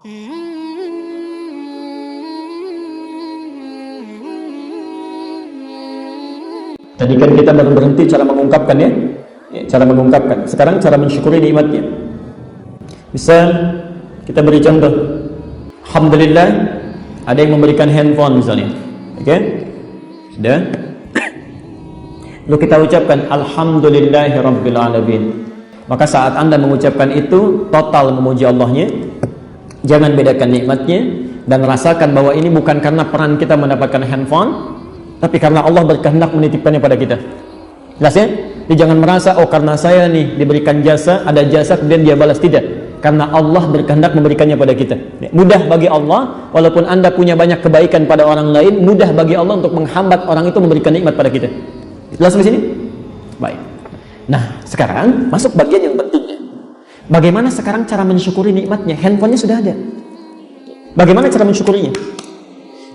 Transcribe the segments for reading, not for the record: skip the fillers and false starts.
Tadi kan kita baru berhenti cara mengungkapkan ya, cara mengungkapkan. Sekarang cara mensyukuri nikmatnya. Bisa kita beri contoh. Alhamdulillah ada yang memberikan handphone misalnya, oke? Sudah. Lalu kita ucapkan Alhamdulillahirabbil alamin. Maka saat Anda mengucapkan itu total memuji Allahnya. Jangan bedakan nikmatnya dan rasakan bahwa ini bukan karena peran kita mendapatkan handphone, tapi karena Allah berkehendak menitipkannya pada kita. Jelas ya? Jadi jangan merasa, oh karena saya nih diberikan jasa, ada jasa kemudian dia balas. Tidak. Karena Allah berkehendak memberikannya pada kita. Mudah bagi Allah, walaupun Anda punya banyak kebaikan pada orang lain, mudah bagi Allah untuk menghambat orang itu memberikan nikmat pada kita. Jelas di sini? Baik. Nah, sekarang masuk bagian yang pentingnya. Bagaimana sekarang cara mensyukuri nikmatnya? Handphonenya sudah ada. Bagaimana cara mensyukurinya?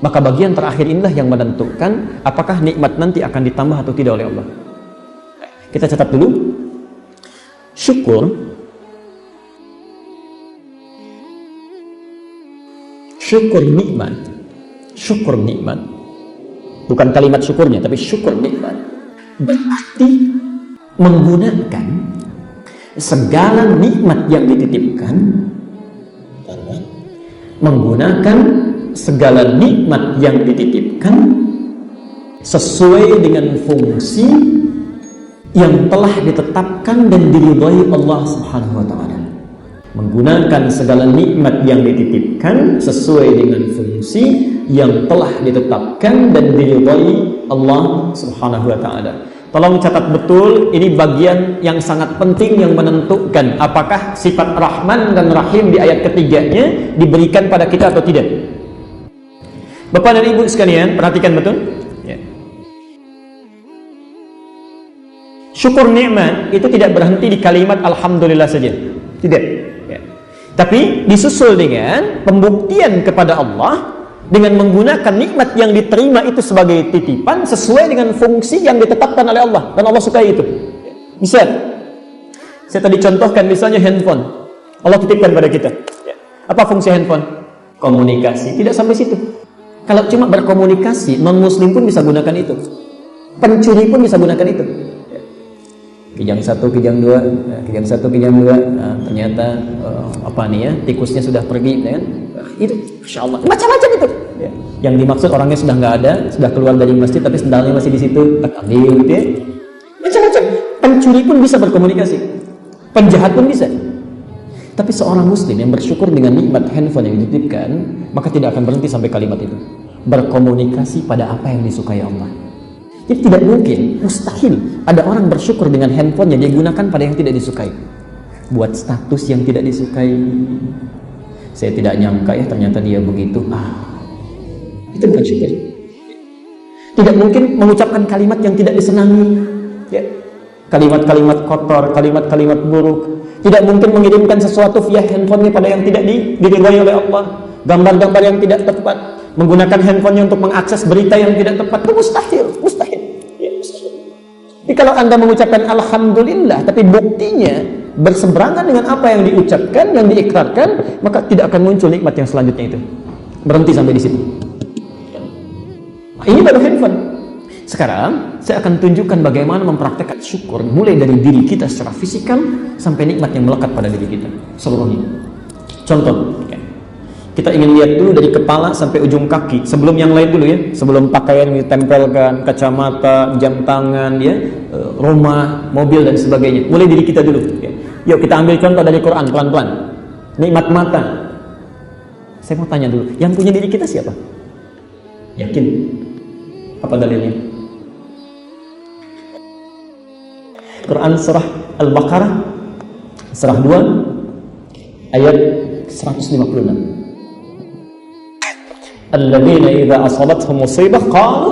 Maka bagian terakhir inilah yang menentukan apakah nikmat nanti akan ditambah atau tidak oleh Allah. Kita catat dulu. Syukur nikmat, bukan kalimat syukurnya, tapi syukur nikmat berarti menggunakan segala nikmat yang dititipkan, sesuai dengan fungsi yang telah ditetapkan dan diridhai Allah Subhanahu wa taala. Menggunakan segala nikmat yang dititipkan sesuai dengan fungsi yang telah ditetapkan dan diridhai Allah Subhanahu wa taala. Tolong catat betul, ini bagian yang sangat penting yang menentukan apakah sifat Rahman dan Rahim di ayat ketiganya diberikan pada kita atau tidak. Bapak dan Ibu sekalian, perhatikan betul. Ya. Syukur nikmat itu tidak berhenti di kalimat Alhamdulillah saja. Tidak. Ya. Tapi disusul dengan pembuktian kepada Allah dengan menggunakan nikmat yang diterima itu sebagai titipan sesuai dengan fungsi yang ditetapkan oleh Allah, dan Allah sukai itu. Misal, saya tadi contohkan misalnya handphone. Allah titipkan pada kita. Apa fungsi handphone? Komunikasi. Tidak sampai situ. Kalau cuma berkomunikasi, non-muslim pun bisa gunakan itu. Pencuri pun bisa gunakan itu. Kijang 1, kijang 2, kijang 1, kijang 2. Nah, ternyata tikusnya sudah pergi, kan? Itu, Masya Allah, macam-macam itu. Ya. Yang dimaksud orangnya sudah nggak ada, sudah keluar dari masjid, tapi sendalnya masih di situ. Ambil, ya. Macam-macam. Pencuri pun bisa berkomunikasi, penjahat pun bisa. Tapi seorang muslim yang bersyukur dengan nikmat handphone yang dititipkan, maka tidak akan berhenti sampai kalimat itu. Berkomunikasi pada apa yang disukai Allah. Jadi tidak mungkin, mustahil ada orang bersyukur dengan handphone yang dia gunakan pada yang tidak disukai. Buat status yang tidak disukai. Saya tidak nyangka ya ternyata dia begitu. Itu bukan syukur. Tidak mungkin mengucapkan kalimat yang tidak disenangi. Ya. Kalimat-kalimat kotor, kalimat-kalimat buruk. Tidak mungkin mengirimkan sesuatu via handphonenya pada yang tidak diridhai oleh Allah. Gambar-gambar yang tidak tepat. Menggunakan handphonenya untuk mengakses berita yang tidak tepat. Itu mustahil. Ya, mustahil. Jadi kalau Anda mengucapkan Alhamdulillah, tapi buktinya berseberangan dengan apa yang diucapkan, yang diikrarkan, maka tidak akan muncul nikmat yang selanjutnya itu. Berhenti sampai di situ. Ini baru handphone. Sekarang saya akan tunjukkan bagaimana mempraktekkan syukur mulai dari diri kita secara fisikal sampai nikmat yang melekat pada diri kita seluruhnya. Contoh, kita ingin lihat dulu dari kepala sampai ujung kaki. Sebelum yang lain dulu ya, sebelum pakaian ditempelkan, kacamata, jam tangan, ya, rumah, mobil dan sebagainya. Mulai diri kita dulu. Ya. Yuk kita ambil contoh dari Quran pelan-pelan. Nikmat mata. Saya mau tanya dulu, yang punya diri kita siapa? Yakin? Apa dalilnya? Quran surah Al-Baqarah surah 2 ayat 156. Alladzina idza asabathum musibah qalu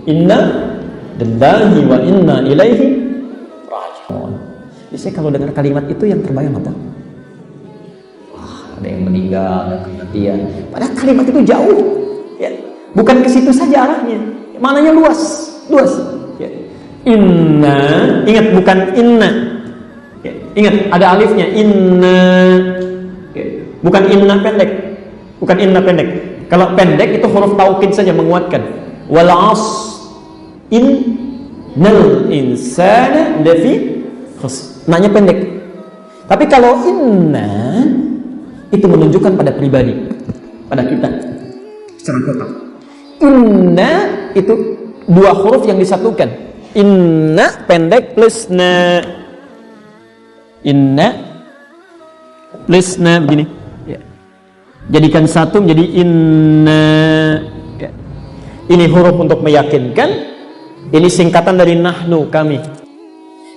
inna lillahi wa inna ilaihi raji'un. Jadi kalau dengar kalimat itu yang terbayang apa? Ada yang meninggal, ada kematian. Padahal kalimat itu jauh, ya. Bukan ke situ saja arahnya. Maknanya luas. Ya. Inna, ingat bukan inna. Ya. Ingat ada alifnya. Inna, ya. Bukan inna pendek. Bukan inna pendek. Kalau pendek itu huruf taukid saja menguatkan. Wal 'asr innal insana lafi khusr. Nanya pendek. Tapi kalau inna itu menunjukkan pada pribadi, pada kita secara total. Inna itu dua huruf yang disatukan. Inna pendek plus na. Inna plus na begini. Ya. Jadikan satu menjadi inna. Ya. Ini huruf untuk meyakinkan. Ini singkatan dari nahnu, kami.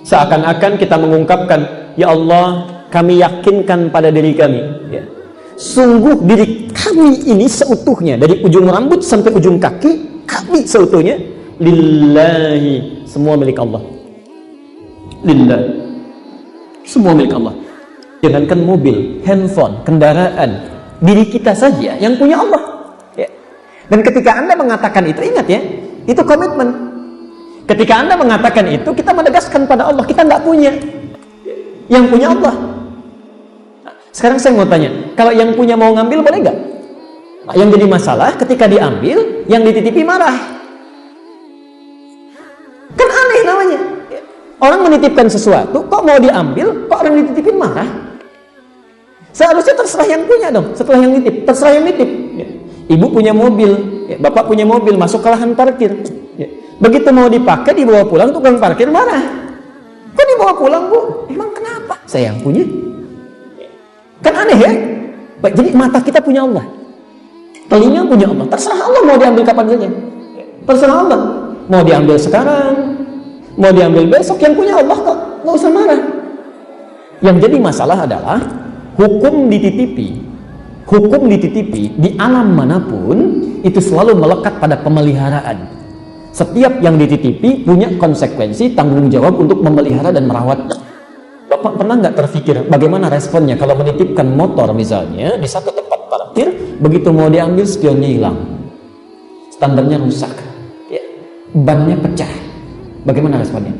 Seakan-akan kita mengungkapkan, ya Allah, kami yakinkan pada diri kami. Ya. Sungguh diri kami ini seutuhnya, dari ujung rambut sampai ujung kaki, kami seutuhnya lillahi, semua milik Allah. Lillah, semua milik Allah. Jangankan mobil, handphone, kendaraan, diri kita saja yang punya Allah. Ya. Dan ketika Anda mengatakan itu, ingat ya, itu komitmen. Ketika Anda mengatakan itu, kita menegaskan pada Allah, kita nggak punya. Yang punya Allah. Nah, sekarang saya mau tanya, kalau yang punya mau ngambil boleh nggak? Nah, yang jadi masalah ketika diambil, yang dititipi marah. Kan aneh namanya. Orang menitipkan sesuatu, kok mau diambil, kok orang dititipin marah? Seharusnya terserah yang punya dong, setelah yang nitip, terserah yang nitip. Ibu punya mobil, bapak punya mobil, masuk ke lahan parkir. Begitu mau dipakai, dibawa pulang, tukang parkir marah. Kok dibawa pulang, Bu? Emang kenapa? Saya yang punya. Kan aneh ya? Baik, jadi mata kita punya Allah, telinga punya Allah. Terserah Allah mau diambil kapan saja. Terserah Allah. Mau diambil sekarang, mau diambil besok, yang punya Allah kok. Nggak usah marah. Yang jadi masalah adalah hukum dititipi di alam manapun itu selalu melekat pada pemeliharaan. Setiap yang dititipi punya konsekuensi, tanggung jawab untuk memelihara dan merawatnya. Bapak pernah nggak terpikir bagaimana responnya kalau menitipkan motor misalnya di satu tempat parkir, begitu mau diambil spionnya hilang, standarnya rusak, ya, bannya pecah, bagaimana responnya?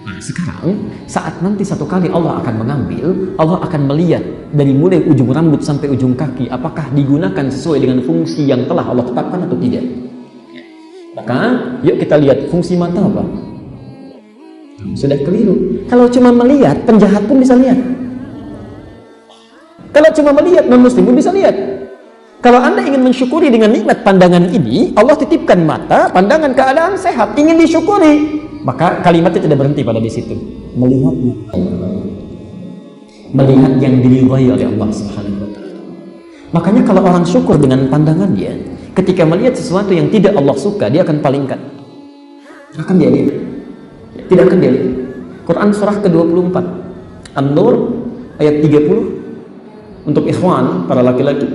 Nah, sekarang saat nanti satu kali Allah akan mengambil, Allah akan melihat dari mulai ujung rambut sampai ujung kaki, apakah digunakan sesuai dengan fungsi yang telah Allah tetapkan atau tidak. Maka yuk kita lihat fungsi mata apa? Sudah keliru. Kalau cuma melihat, penjahat pun bisa lihat. Kalau cuma melihat, non-muslim pun bisa lihat. Kalau Anda ingin mensyukuri dengan nikmat pandangan ini, Allah titipkan mata, pandangan, keadaan sehat, ingin disyukuri, maka kalimatnya tidak berhenti pada di situ. Melihat yang diridhai oleh Allah Subhanahu wa taala. Makanya kalau orang syukur dengan pandangannya, ketika melihat sesuatu yang tidak Allah suka, dia akan palingkan. Akan dia lihat. Tidak akan dia lihat. Quran surah ke-24 An-Nur ayat 30 untuk ikhwan, para laki-laki.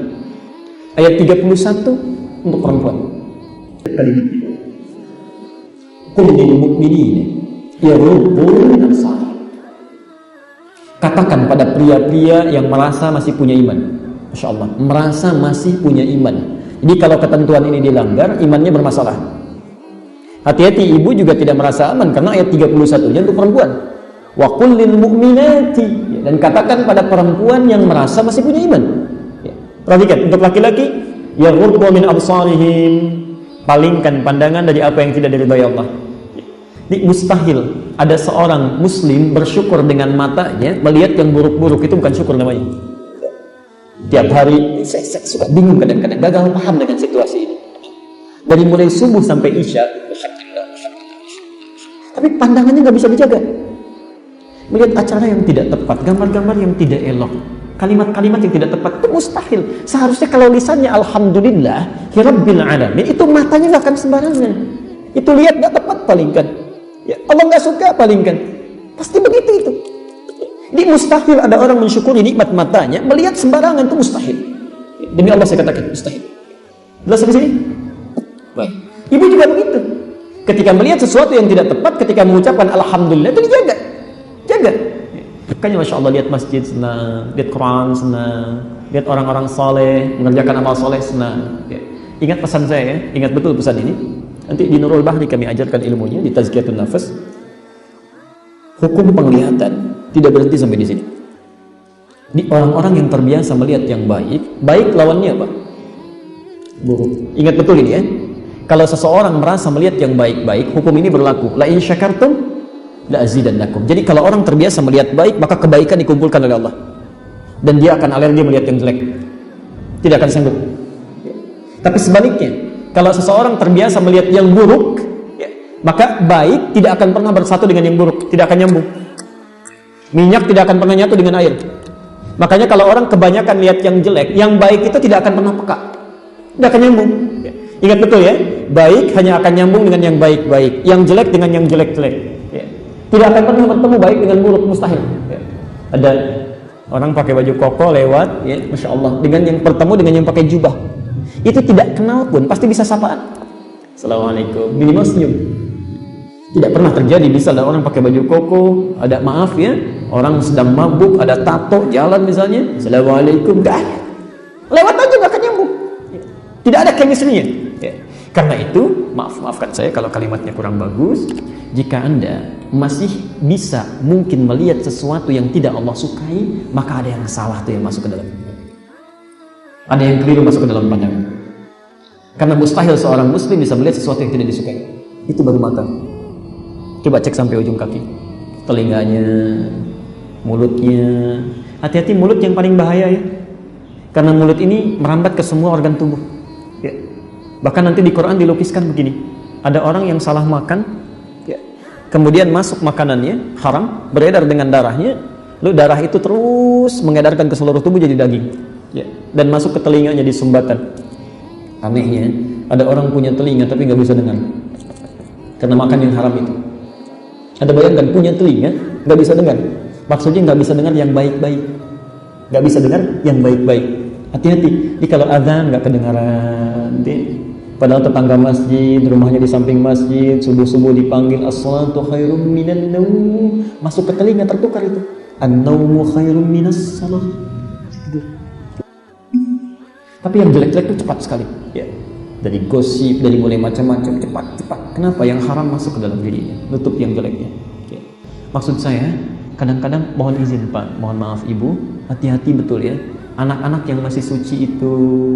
Ayat 31 untuk perempuan. Kalimat Qul lil mu'minina yaghuddu min absarihim. Katakan pada pria-pria yang merasa masih punya iman. Masya Allah, merasa masih punya iman. Jadi kalau ketentuan ini dilanggar, imannya bermasalah. Hati-hati, ibu juga tidak merasa aman karena ayat 31-nya untuk perempuan. Wa qul lil mu'minati, dan katakan pada perempuan yang merasa masih punya iman. Ya. Perhatikan, untuk laki-laki, yaghuddu min absarihim, palingkan pandangan dari apa yang tidak diridhai Allah. Ini mustahil ada seorang muslim bersyukur dengan matanya melihat yang buruk-buruk, itu bukan syukur namanya. Tiap hari saya suka bingung, kadang-kadang gagal paham dengan situasi ini. Dari mulai subuh sampai isya, tapi pandangannya nggak bisa dijaga. Melihat acara yang tidak tepat, gambar-gambar yang tidak elok, kalimat-kalimat yang tidak tepat, itu mustahil. Seharusnya kalau lisannya alhamdulillah rabbil alamin, itu matanya nggak akan sembarangan. Itu lihat nggak tepat, palingkan. Ya, Allah nggak suka, palingkan. Pasti begitu itu. Ini mustahil ada orang mensyukuri nikmat matanya melihat sembarangan, itu mustahil. Demi Allah saya katakan mustahil. Jelas sampai sini? Baik. Ibu juga begitu. Ketika melihat sesuatu yang tidak tepat, ketika mengucapkan alhamdulillah, itu dijaga. Jaga. Makanya Masya Allah, lihat masjid senang, lihat Quran senang, lihat orang-orang soleh mengerjakan amal soleh senang. Ya. Ingat pesan saya ya, ingat betul pesan ini. Nanti di Nurul Bahri kami ajarkan ilmunya di Tazkiyatun Nafas. Hukum penglihatan tidak berhenti sampai di sini. Di orang-orang yang terbiasa melihat yang baik, baik lawannya apa? Buruk. Ingat betul ini ya. Kalau seseorang merasa melihat yang baik-baik, hukum ini berlaku. La in syakartum la azidannakum. Jadi kalau orang terbiasa melihat baik, maka kebaikan dikumpulkan oleh Allah. Dan dia akan alergi melihat yang jelek. Tidak akan sanggup. Tapi sebaliknya, kalau seseorang terbiasa melihat yang buruk, maka baik tidak akan pernah bersatu dengan yang buruk, tidak akan nyambung. Minyak tidak akan pernah nyatu dengan air. Makanya kalau orang kebanyakan lihat yang jelek, yang baik itu tidak akan pernah peka, tidak akan nyambung. Ingat betul ya, baik hanya akan nyambung dengan yang baik-baik, yang jelek dengan yang jelek-jelek. Tidak akan pernah bertemu baik dengan buruk, mustahil. Ada orang pakai baju koko lewat, ya, masya Allah, dengan yang bertemu dengan yang pakai jubah, itu tidak kenal pun pasti bisa sapaan. Assalamualaikum, minimal senyum. Tidak pernah terjadi bisa ada orang pakai baju koko, ada maaf ya, orang sedang mabuk, ada tato jalan misalnya, Assalamualaikum, gak ada. Lewat aja gak akan nyambung. Tidak ada chemistry-nya. Ya. Karena itu, maafkan saya kalau kalimatnya kurang bagus. Jika Anda masih bisa mungkin melihat sesuatu yang tidak Allah sukai, maka ada yang salah tuh yang masuk ke dalam. Ada yang keliru masuk ke dalam pandangan. Karena mustahil seorang muslim bisa melihat sesuatu yang tidak disukai. Itu baru mata. Coba cek sampai ujung kaki, telinganya, mulutnya. Hati-hati mulut yang paling bahaya ya, karena mulut ini merambat ke semua organ tubuh ya. Bahkan nanti di Quran dilukiskan begini, ada orang yang salah makan ya, kemudian masuk makanannya haram, beredar dengan darahnya, lalu darah itu terus mengedarkan ke seluruh tubuh jadi daging ya, dan masuk ke telinganya di sumbatan. Anehnya, ada orang punya telinga tapi nggak bisa dengar karena makan yang haram itu. Ada bayangkan punya telinga nggak bisa dengar, maksudnya nggak bisa dengar yang baik-baik, nggak bisa dengar yang baik-baik. Hati-hati, jadi kalau azan nggak kedengaran, padahal tetangga masjid, rumahnya di samping masjid, subuh-subuh dipanggil as-salatu khairum minan naum, masuk ke telinga tertukar itu, an-naumu khairum minas salah. Tapi yang jelek-jelek itu cepat sekali ya. Dari gosip, dari mulai macam-macam, cepat. Kenapa? Yang haram masuk ke dalam dirinya, nutup yang jeleknya. Oke. Maksud saya, kadang-kadang mohon izin Pak, mohon maaf Ibu, hati-hati betul ya. Anak-anak yang masih suci itu,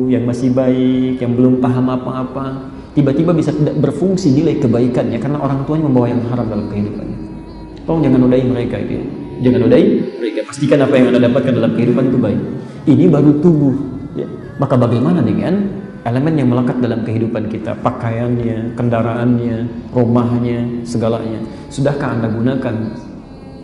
yang masih baik, yang belum paham apa-apa, tiba-tiba bisa tidak berfungsi nilai kebaikannya karena orang tuanya membawa yang haram dalam kehidupannya. Tolong jangan nodai mereka itu ya. Jangan nodai mereka. Pastikan apa yang Anda dapatkan dalam kehidupan itu baik. Ini baru tubuh. Ya. Maka bagaimana dengan elemen yang melekat dalam kehidupan kita, pakaiannya, kendaraannya, rumahnya, segalanya. Sudahkah Anda gunakan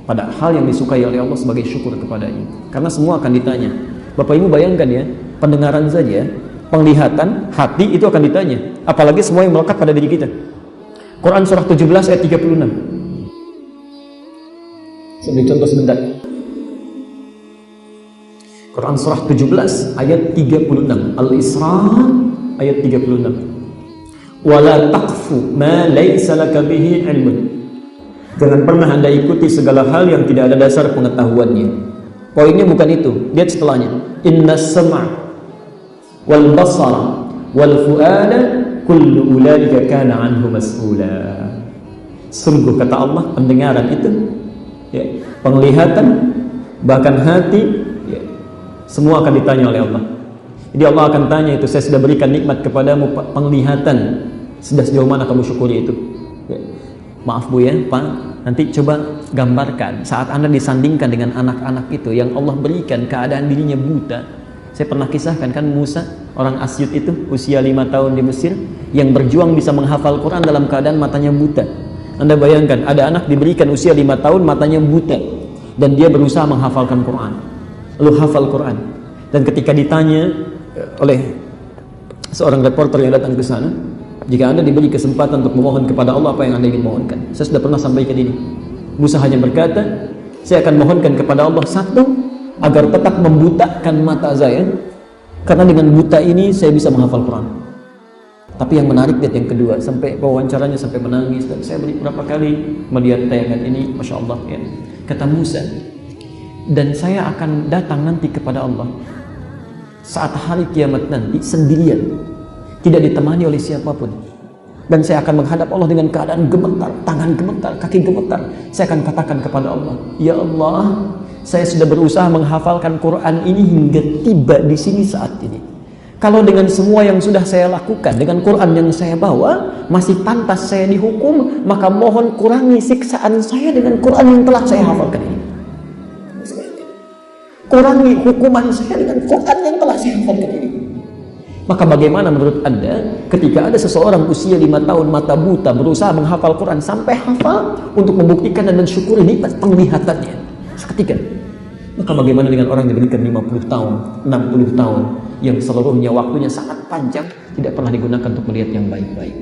pada hal yang disukai oleh Allah sebagai syukur kepadanya? Karena semua akan ditanya. Bapak Ibu bayangkan ya, pendengaran saja, penglihatan, hati itu akan ditanya. Apalagi semua yang melekat pada diri kita. Quran surah 17 ayat 36. Saya beri contoh sebentar. Quran surah 17 ayat 36, Al-Isra ayat 36. Wala taqfu ma laysa laka bihi ilmun. Jangan pernah Anda ikuti segala hal yang tidak ada dasar pengetahuannya. Poinnya bukan itu, lihat setelahnya. Innas sam'a wal basara wal fu'ada kullu ulaika kana anhu mas'ula. Sungguh kata Allah, pendengaran itu ya, penglihatan, bahkan hati ya, semua akan ditanya oleh Allah. Jadi Allah akan tanya itu, saya sudah berikan nikmat kepadamu penglihatan, sudah sejauh mana kamu syukuri itu ya. Maaf Bu ya Pak, nanti coba gambarkan saat Anda disandingkan dengan anak-anak itu yang Allah berikan keadaan dirinya buta. Saya pernah kisahkan kan Musa, orang Asyut itu usia 5 tahun di Mesir, yang berjuang bisa menghafal Quran dalam keadaan matanya buta. Anda bayangkan ada anak diberikan usia 5 tahun matanya buta dan dia berusaha menghafalkan Quran, lalu hafal Quran. Dan ketika ditanya oleh seorang reporter yang datang ke sana, jika Anda diberi kesempatan untuk memohon kepada Allah, apa yang Anda ingin mohonkan? Saya sudah pernah sampaikan ini. Musa hanya berkata, saya akan mohonkan kepada Allah satu, agar tetap membutakan mata saya, karena dengan buta ini saya bisa menghafal Quran. Tapi yang menarik lihat yang kedua, sampai wawancaranya sampai menangis, dan saya beberapa kali melihat tayangan ini, Masya Allah ya. Kata Musa, dan saya akan datang nanti kepada Allah saat hari kiamat nanti sendirian, tidak ditemani oleh siapapun, dan saya akan menghadap Allah dengan keadaan gemetar, tangan gemetar, kaki gemetar. Saya akan katakan kepada Allah, ya Allah, saya sudah berusaha menghafalkan Quran ini hingga tiba di sini saat ini. Kalau dengan semua yang sudah saya lakukan, dengan Quran yang saya bawa, masih pantas saya dihukum, maka mohon kurangi siksaan saya dengan Quran yang telah saya hafalkan ini. Kurangi hukuman saya dengan Quran yang telah saya hafalkan ini. Maka bagaimana menurut Anda ketika ada seseorang usia 5 tahun mata buta berusaha menghafal Quran sampai hafal untuk membuktikan dan mensyukuri nikmat penglihatannya seketika? Maka bagaimana dengan orang yang diberikan 50 tahun, 60 tahun yang seluruhnya waktunya sangat panjang tidak pernah digunakan untuk melihat yang baik-baik?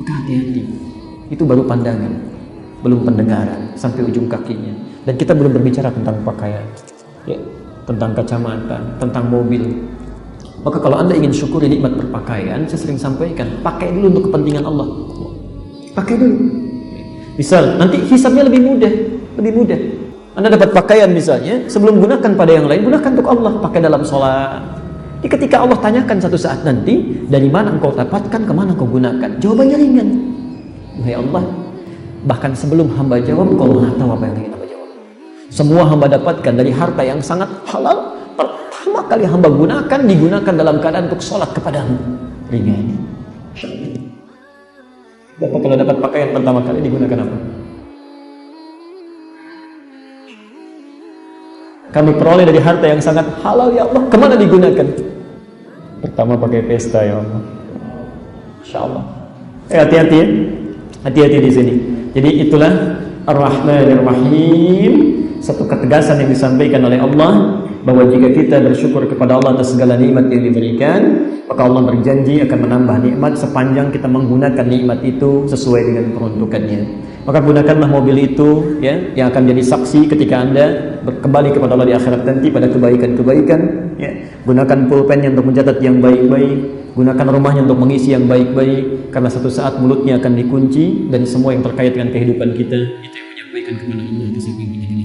Maka hati-hati. Itu baru pandangan, belum pendengaran sampai ujung kakinya. Dan kita belum berbicara tentang pakaian, ya, tentang kacamata, tentang mobil. Maka kalau Anda ingin syukuri nikmat berpakaian, saya sering sampaikan, pakai dulu untuk kepentingan Allah. Pakai dulu. Misal, nanti hisabnya lebih mudah, lebih mudah. Anda dapat pakaian misalnya, sebelum gunakan pada yang lain, gunakan untuk Allah, pakai dalam sholat. Jadi ketika Allah tanyakan satu saat nanti, dari mana engkau dapatkan, kemana engkau gunakan? Jawabannya ringan. Wahai Allah, bahkan sebelum hamba jawab, engkau maha tahu apa yang ingin hamba jawab. Semua hamba dapatkan dari harta yang sangat halal, pertama kali hamba gunakan, digunakan dalam keadaan untuk sholat kepadamu. Ringan. Bapak kalau dapat pakaian pertama kali digunakan apa? Kami peroleh dari harta yang sangat halal, ya Allah. Kemana digunakan? Pertama pakai pesta, ya Allah. Insya Allah. Hati-hati ya. Hati-hati di sini. Jadi itulah Ar-Rahmanir-Rahim, satu ketegasan yang disampaikan oleh Allah bahwa jika kita bersyukur kepada Allah atas segala nikmat yang diberikan, maka Allah berjanji akan menambah nikmat sepanjang kita menggunakan nikmat itu sesuai dengan peruntukannya. Maka gunakanlah mobil itu, ya, yang akan jadi saksi ketika Anda kembali kepada Allah di akhirat nanti pada kebaikan-kebaikan, ya. Gunakan pulpennya untuk mencatat yang baik-baik, gunakan rumahnya untuk mengisi yang baik-baik, karena satu saat mulutnya akan dikunci dan semua yang terkait dengan kehidupan kita itu yang menyampaikan kepada Allah.